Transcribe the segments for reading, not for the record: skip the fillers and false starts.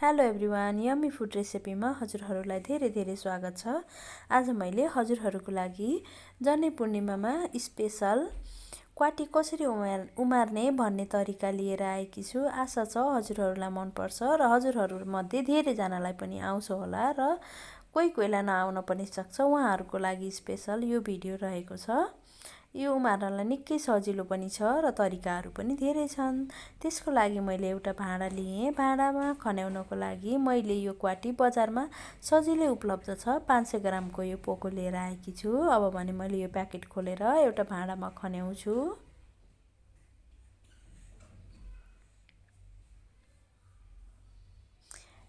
Hello everyone, yummy food रेसिपीमा हजुरहरूलाई धेरै स्वागत छ। आज मैले हजुरहरूको लागि जनै पूर्णिमामा स्पेशल क्वाटी कसरी उमार्ने भन्ने तरिका लिएर आएकी छु। आशा छ हजुरहरूलाई मनपर्छ र हजुरहरूमध्ये धेरैजनालाई पनि आउँछ होला र कोहीलाई नआउन पनि सक्छ। उहाँहरूको लागि स्पेशल यो भिडियो रहेको छ। यो उमार्नलाई निकै सजिलो पनि छ र तरिकाहरू पनि धेरै छन्। त्यसको लागि मैले एउटा भाँडा लिएँ। भाँडामा खन्याउनको लागि मैले यो क्वाटी बजारमा सजिलै उपलब्ध छ। 500 ग्रामको यो पोको लिएर आएकी छु। अब भने मैले यो प्याकेट खोलेर एउटा भाँडामा खन्याउँछु।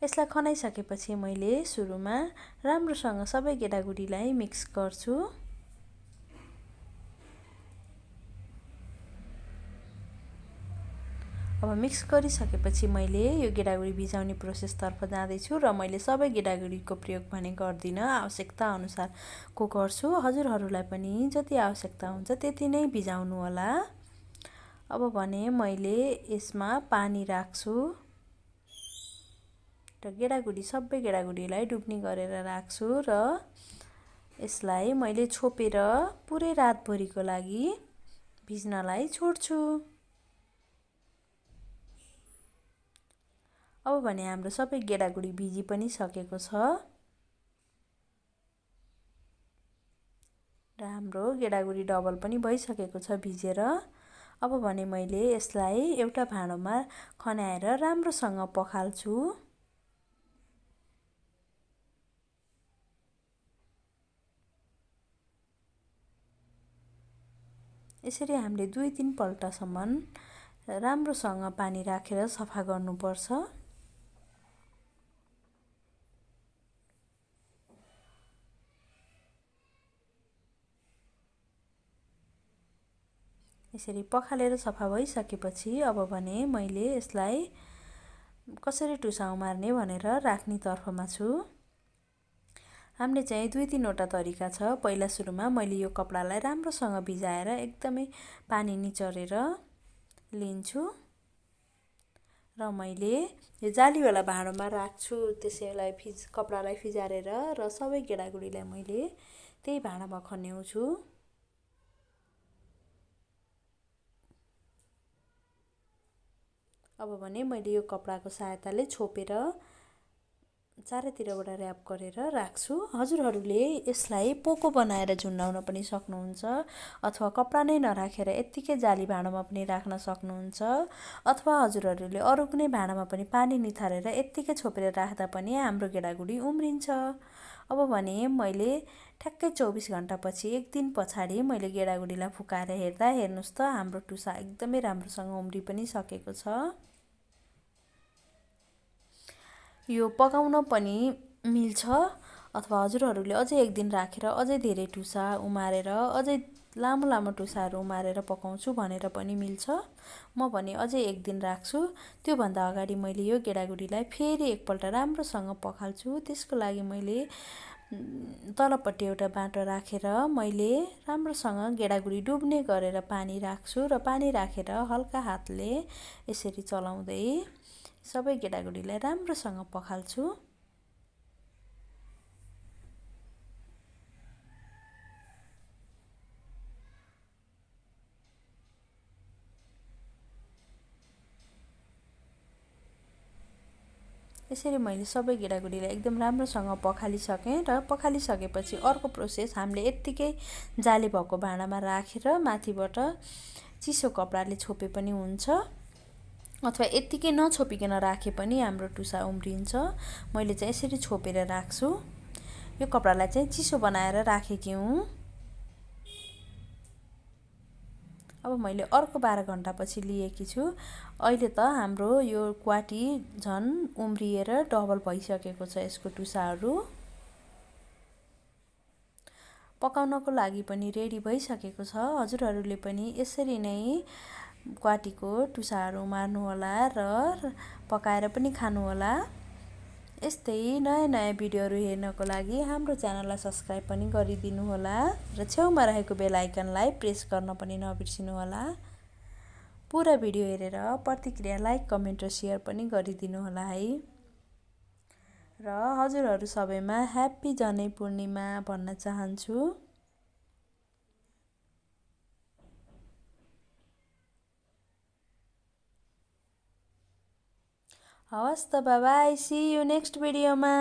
यसलाई खनाइसकेपछि मैले सुरुमा राम्रोसँग सबै गेडागुडीलाई मिक्स गर्छु। अब मिक्स गरिसकेपछि मैले यो गेडागुडी भिजाउने प्रोसेसतर्फ जाँदैछु र मैले सबै गेडागुडीको प्रयोग भने गर्दिनँ, आवश्यकता अनुसारको गर्छु। हजुरहरूलाई पनि जति आवश्यकता हुन्छ त्यति नै भिजाउनु होला। अब भने मैले यसमा पानी राख्छु र सबै गेडागुडीलाई डुब्ने गरेर राख्छु र यसलाई मैले छोपेर पुरै रातभरिको लागि भिज्नलाई छोड्छु। अब भने हाम्रो सबै गेडागुडी भिजी पनि सकेको छ र हाम्रो गेडागुडी डबल पनि भइसकेको छ भिजेर। अब भने मैले यसलाई एउटा भाँडोमा खन्याएर राम्रोसँग पखाल्छु। यसरी हामीले 2-3 पल्टसम्म राम्रोसँग पानी राखेर सफा गर्नुपर्छ। यसरी पखालेर सफा भइसकेपछि अब भने मैले यसलाई कसरी टुसा उमार्ने भनेर राख्ने तर्फमा छु। हामीले चाहिँ 2-3 वटा तरिका छ। पहिला सुरुमा मैले यो कपडालाई राम्रोसँग भिजाएर एकदमै पानी निचोरेर लिन्छु र मैले यो जालीवाला भाँडोमा राख्छु। त्यसैलाई कपडालाई फिजारेर र सबै गेडागुडीलाई मैले त्यही भाँडामा खन्याउँछु। अब भने मैले यो कपडाको सहायताले छोपेर चारैतिरबाट र्याप गरेर राख्छु। हजुरहरूले यसलाई पोको बनाएर झुन्डाउन पनि सक्नुहुन्छ अथवा कपडा नै नराखेर यत्तिकै जाली भाँडोमा पनि राख्न सक्नुहुन्छ अथवा हजुरहरूले अरू कुनै भाँडामा पनि पानी निथारेर यत्तिकै छोपेर राख्दा पनि हाम्रो गेडागुडी उम्रिन्छ। अब भने मैले ठ्याक्कै 24 घण्टापछि एक दिन पछाडि मैले गेडागुडीलाई फुकाएर हेर्दा हेर्नुस् त हाम्रो टुसा एकदमै राम्रोसँग उम्रि पनि सकेको छ। यो पकाउन पनि मिल्छ अथवा हजुरहरूले अझै एक दिन राखेर अझै धेरै टुसा उमारेर अझै लामो टुसाहरू उमारेर पकाउँछु भनेर पनि मिल्छ। म भने अझै एक दिन राख्छु। त्योभन्दा अगाडि मैले यो गेडागुडीलाई फेरि एकपल्ट राम्रोसँग पखाल्छु। त्यसको लागि मैले तलपट्टि एउटा बाटो राखेर मैले राम्रोसँग गेडागुडी डुब्ने गरेर पानी राख्छु र पानी राखेर हल्का हातले यसरी चलाउँदै सबै गेडागुडीलाई राम्रोसँग पखाल्छु। यसरी मैले सबै गेडागुडीलाई एकदम राम्रोसँग पखालिसकेँ र पखालिसकेपछि अर्को प्रोसेस हामीले यत्तिकै जाली भएको भाँडामा राखेर माथिबाट चिसो कपडाले छोपे पनि हुन्छ अथवा यत्तिकै नछोपिकन राखे पनि हाम्रो टुसा उम्रिन्छ। मैले चाहिँ यसरी छोपेर राख्छु। यो कपडालाई चाहिँ चिसो बनाएर राखेकी हुँ। अब मैले अर्को 12 घण्टापछि लिएकी छु। अहिले त हाम्रो यो क्वाटी झन् उम्रिएर डबल भइसकेको छ। यसको टुसाहरू पकाउनको लागि पनि रेडी भइसकेको छ। हजुरहरूले पनि यसरी नै क्वाटीको टुसाहरू उमार्नु होला र पकाएर पनि खानु होला। यस्तै नयाँ भिडियोहरू हेर्नको लागि हाम्रो च्यानललाई सब्स्क्राइब पनि गरिदिनु होला र छेउमा रहेको बेल आइकनलाई प्रेस गर्न पनि नबिर्सिनु होला। पुरा भिडियो हेरेर प्रतिक्रिया लाइक, कमेन्ट र शेयर पनि गरिदिनु होला है। र हजुरहरू सबैमा ह्याप्पी जनै पूर्णिमा भन्न चाहन्छु। हवस् त बाई, सी यु नेक्स्ट भिडियोमा।